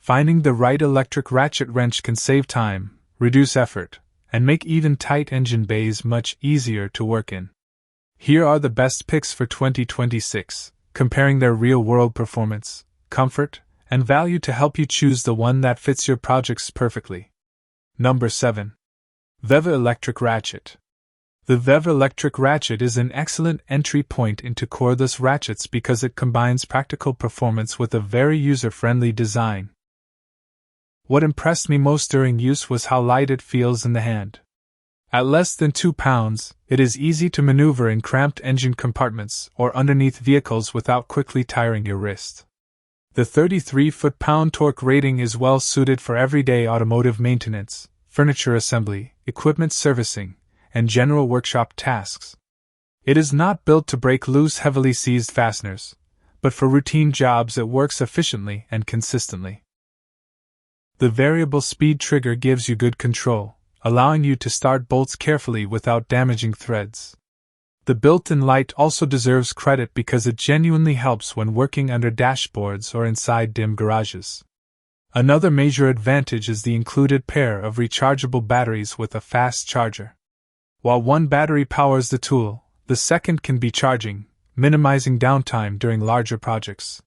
Finding the right electric ratchet wrench can save time, reduce effort, and make even tight engine bays much easier to work in. Here are the best picks for 2026, comparing their real-world performance, comfort, and value to help you choose the one that fits your projects perfectly. Number 7. VEVOR Electric Ratchet. The VEVOR Electric Ratchet is an excellent entry point into cordless ratchets because it combines practical performance with a very user-friendly design. What impressed me most during use was how light it feels in the hand. At less than 2 pounds, it is easy to maneuver in cramped engine compartments or underneath vehicles without quickly tiring your wrist. The 33 foot-pound torque rating is well suited for everyday automotive maintenance, furniture assembly, equipment servicing, and general workshop tasks. It is not built to break loose heavily seized fasteners, but for routine jobs it works efficiently and consistently. The variable speed trigger gives you good control, allowing you to start bolts carefully without damaging threads. The built-in light also deserves credit because it genuinely helps when working under dashboards or inside dim garages. Another major advantage is the included pair of rechargeable batteries with a fast charger. While one battery powers the tool, the second can be charging, minimizing downtime during larger projects.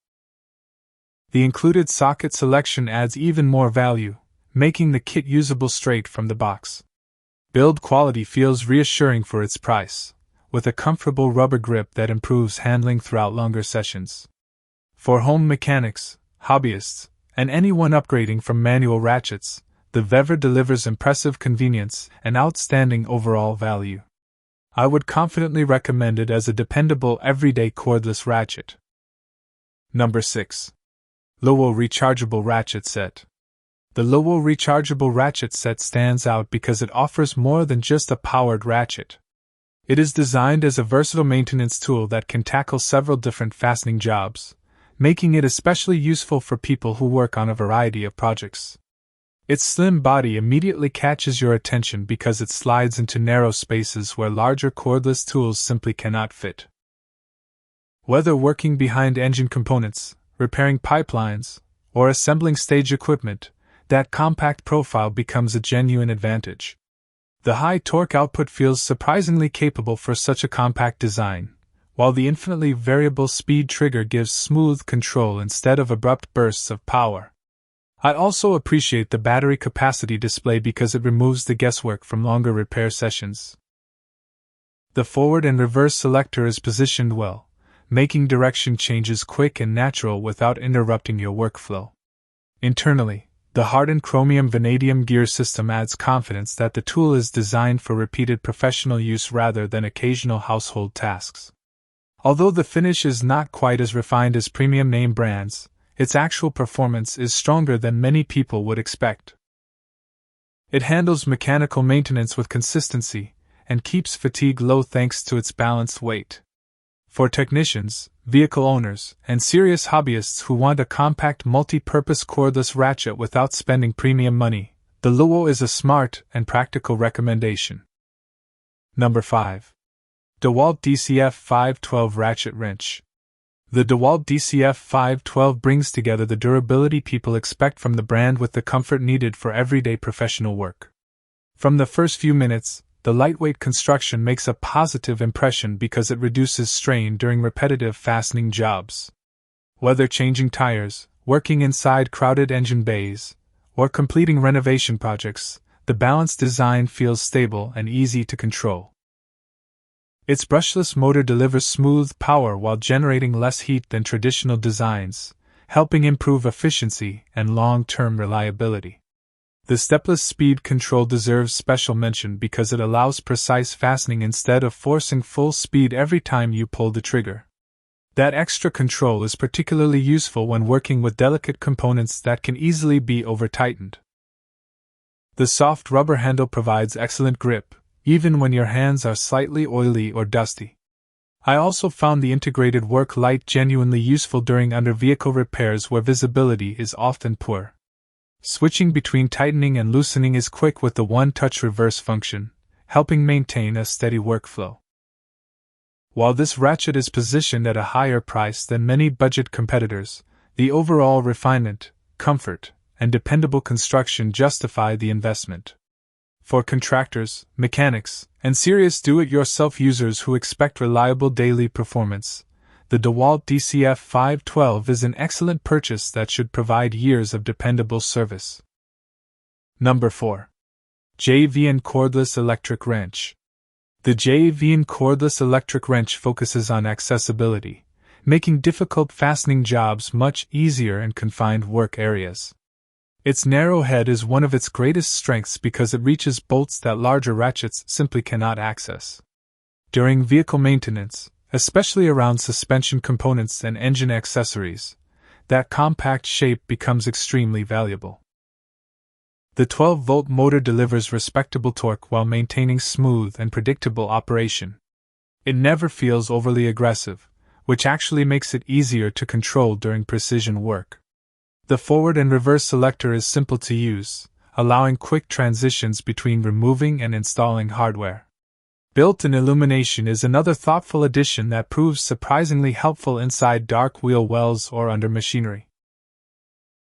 The included socket selection adds even more value, making the kit usable straight from the box. Build quality feels reassuring for its price, with a comfortable rubber grip that improves handling throughout longer sessions. For home mechanics, hobbyists, and anyone upgrading from manual ratchets, the VEVOR delivers impressive convenience and outstanding overall value. I would confidently recommend it as a dependable everyday cordless ratchet. Number 6. Lyuwo Rechargeable Ratchet Set. The Lyuwo Rechargeable Ratchet Set stands out because it offers more than just a powered ratchet. It is designed as a versatile maintenance tool that can tackle several different fastening jobs, making it especially useful for people who work on a variety of projects. Its slim body immediately catches your attention because it slides into narrow spaces where larger cordless tools simply cannot fit. Whether working behind engine components, repairing pipelines, or assembling stage equipment, that compact profile becomes a genuine advantage. The high torque output feels surprisingly capable for such a compact design, while the infinitely variable speed trigger gives smooth control instead of abrupt bursts of power. I also appreciate the battery capacity display because it removes the guesswork from longer repair sessions. The forward and reverse selector is positioned well, making direction changes quick and natural without interrupting your workflow. Internally, the hardened chromium vanadium gear system adds confidence that the tool is designed for repeated professional use rather than occasional household tasks. Although the finish is not quite as refined as premium name brands, its actual performance is stronger than many people would expect. It handles mechanical maintenance with consistency and keeps fatigue low thanks to its balanced weight. For technicians, vehicle owners, and serious hobbyists who want a compact multi-purpose cordless ratchet without spending premium money, the Lyuwo is a smart and practical recommendation. Number 5. Dewalt DCF 512 Ratchet Wrench. The Dewalt DCF 512 brings together the durability people expect from the brand with the comfort needed for everyday professional work. From the first few minutes, the lightweight construction makes a positive impression because it reduces strain during repetitive fastening jobs. Whether changing tires, working inside crowded engine bays, or completing renovation projects, the balanced design feels stable and easy to control. Its brushless motor delivers smooth power while generating less heat than traditional designs, helping improve efficiency and long-term reliability. The stepless speed control deserves special mention because it allows precise fastening instead of forcing full speed every time you pull the trigger. That extra control is particularly useful when working with delicate components that can easily be over-tightened. The soft rubber handle provides excellent grip, even when your hands are slightly oily or dusty. I also found the integrated work light genuinely useful during under-vehicle repairs where visibility is often poor. Switching between tightening and loosening is quick with the one-touch reverse function, helping maintain a steady workflow. While this ratchet is positioned at a higher price than many budget competitors, the overall refinement, comfort, and dependable construction justify the investment. For contractors, mechanics, and serious do-it-yourself users who expect reliable daily performance, the Dewalt DCF 512 is an excellent purchase that should provide years of dependable service. Number 4. JAVN Cordless Electric Wrench. The JAVN Cordless Electric Wrench focuses on accessibility, making difficult fastening jobs much easier in confined work areas. Its narrow head is one of its greatest strengths because it reaches bolts that larger ratchets simply cannot access. During vehicle maintenance, especially around suspension components and engine accessories, that compact shape becomes extremely valuable. The 12-volt motor delivers respectable torque while maintaining smooth and predictable operation. It never feels overly aggressive, which actually makes it easier to control during precision work. The forward and reverse selector is simple to use, allowing quick transitions between removing and installing hardware. Built-in illumination is another thoughtful addition that proves surprisingly helpful inside dark wheel wells or under machinery.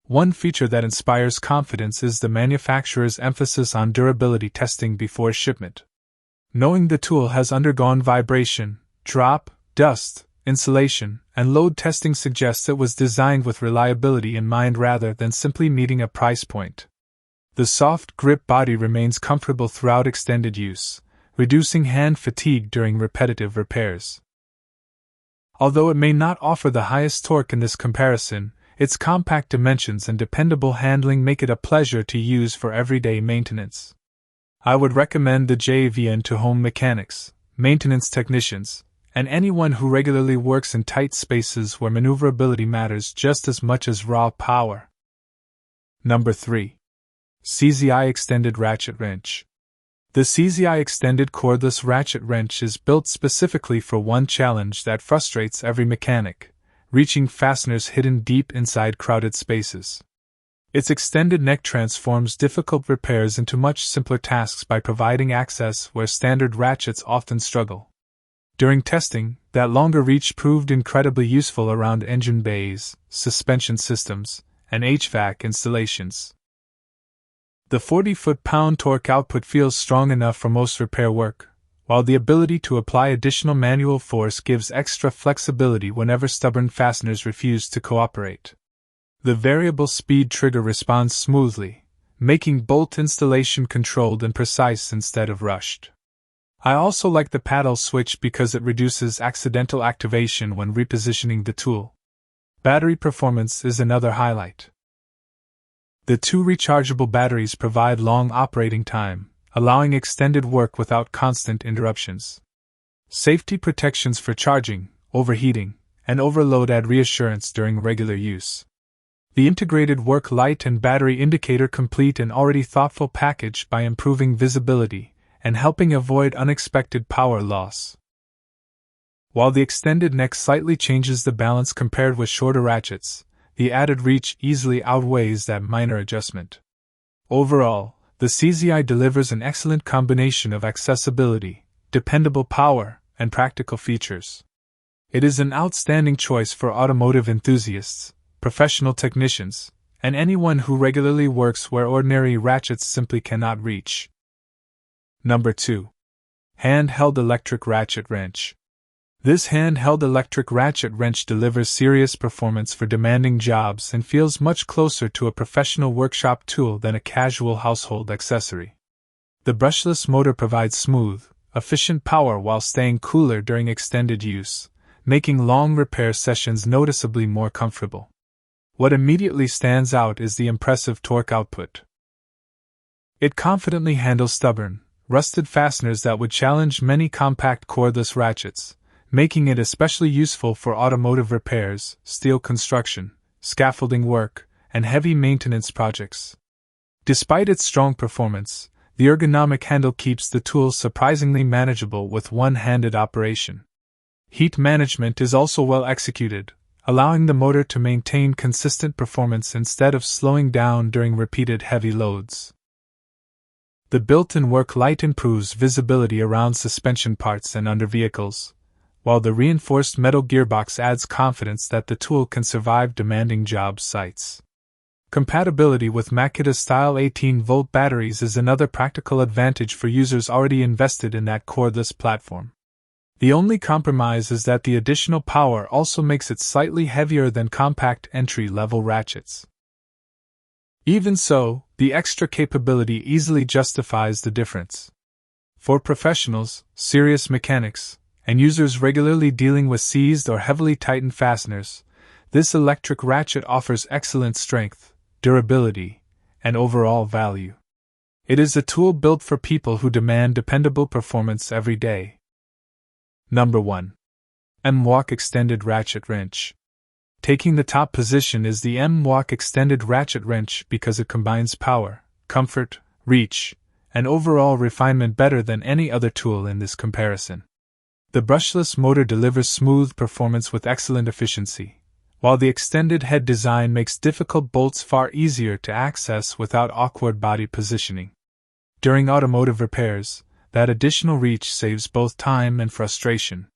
One feature that inspires confidence is the manufacturer's emphasis on durability testing before shipment. Knowing the tool has undergone vibration, drop, dust, insulation, and load testing suggests it was designed with reliability in mind rather than simply meeting a price point. The soft grip body remains comfortable throughout extended use, reducing hand fatigue during repetitive repairs. Although it may not offer the highest torque in this comparison, its compact dimensions and dependable handling make it a pleasure to use for everyday maintenance. I would recommend the JAVN to home mechanics, maintenance technicians, and anyone who regularly works in tight spaces where maneuverability matters just as much as raw power. Number 3. SEESII Extended Ratchet Wrench. The SEESII Extended Cordless Ratchet Wrench is built specifically for one challenge that frustrates every mechanic: reaching fasteners hidden deep inside crowded spaces. Its extended neck transforms difficult repairs into much simpler tasks by providing access where standard ratchets often struggle. During testing, that longer reach proved incredibly useful around engine bays, suspension systems, and HVAC installations. The 40 foot-pound torque output feels strong enough for most repair work, while the ability to apply additional manual force gives extra flexibility whenever stubborn fasteners refuse to cooperate. The variable speed trigger responds smoothly, making bolt installation controlled and precise instead of rushed. I also like the paddle switch because it reduces accidental activation when repositioning the tool. Battery performance is another highlight. The 2 rechargeable batteries provide long operating time, allowing extended work without constant interruptions. Safety protections for charging, overheating, and overload add reassurance during regular use. The integrated work light and battery indicator complete an already thoughtful package by improving visibility and helping avoid unexpected power loss. While the extended neck slightly changes the balance compared with shorter ratchets, the added reach easily outweighs that minor adjustment. Overall, the SEESII delivers an excellent combination of accessibility, dependable power, and practical features. It is an outstanding choice for automotive enthusiasts, professional technicians, and anyone who regularly works where ordinary ratchets simply cannot reach. Number 2. Handheld Electric Ratchet Wrench. This handheld electric ratchet wrench delivers serious performance for demanding jobs and feels much closer to a professional workshop tool than a casual household accessory. The brushless motor provides smooth, efficient power while staying cooler during extended use, making long repair sessions noticeably more comfortable. What immediately stands out is the impressive torque output. It confidently handles stubborn, rusted fasteners that would challenge many compact cordless ratchets, making it especially useful for automotive repairs, steel construction, scaffolding work, and heavy maintenance projects. Despite its strong performance, the ergonomic handle keeps the tool surprisingly manageable with one-handed operation. Heat management is also well executed, allowing the motor to maintain consistent performance instead of slowing down during repeated heavy loads. The built-in work light improves visibility around suspension parts and under vehicles, while the reinforced metal gearbox adds confidence that the tool can survive demanding job sites. Compatibility with Makita-style 18-volt batteries is another practical advantage for users already invested in that cordless platform. The only compromise is that the additional power also makes it slightly heavier than compact entry-level ratchets. Even so, the extra capability easily justifies the difference. For professionals, serious mechanics, and users regularly dealing with seized or heavily tightened fasteners, this electric ratchet offers excellent strength, durability, and overall value. It is a tool built for people who demand dependable performance every day. Number 1. M-Walk Extended Ratchet Wrench. Taking the top position is the M-Walk Extended Ratchet Wrench because it combines power, comfort, reach, and overall refinement better than any other tool in this comparison. The brushless motor delivers smooth performance with excellent efficiency, while the extended head design makes difficult bolts far easier to access without awkward body positioning. During automotive repairs, that additional reach saves both time and frustration.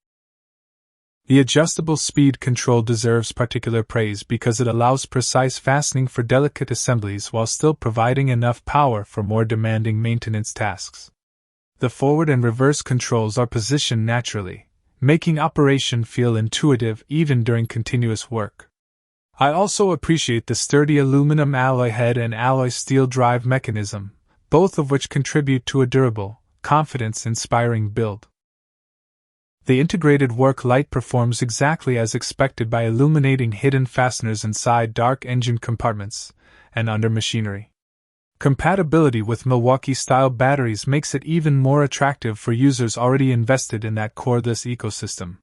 The adjustable speed control deserves particular praise because it allows precise fastening for delicate assemblies while still providing enough power for more demanding maintenance tasks. The forward and reverse controls are positioned naturally, making operation feel intuitive even during continuous work. I also appreciate the sturdy aluminum alloy head and alloy steel drive mechanism, both of which contribute to a durable, confidence-inspiring build. The integrated work light performs exactly as expected by illuminating hidden fasteners inside dark engine compartments and under machinery. Compatibility with Milwaukee-style batteries makes it even more attractive for users already invested in that cordless ecosystem.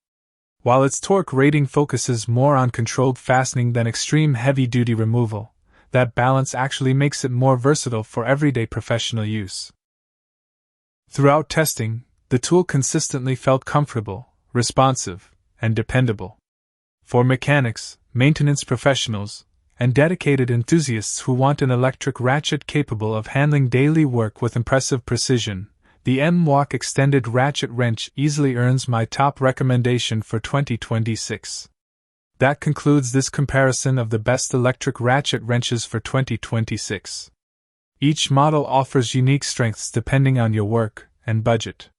While its torque rating focuses more on controlled fastening than extreme heavy-duty removal, that balance actually makes it more versatile for everyday professional use. Throughout testing, the tool consistently felt comfortable, responsive, and dependable. For mechanics, maintenance professionals, and dedicated enthusiasts who want an electric ratchet capable of handling daily work with impressive precision, the M-Walk Extended Ratchet Wrench easily earns my top recommendation for 2026. That concludes this comparison of the best electric ratchet wrenches for 2026. Each model offers unique strengths depending on your work and budget.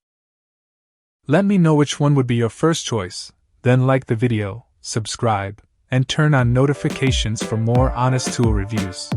Let me know which one would be your first choice, then like the video, subscribe, and turn on notifications for more honest tool reviews.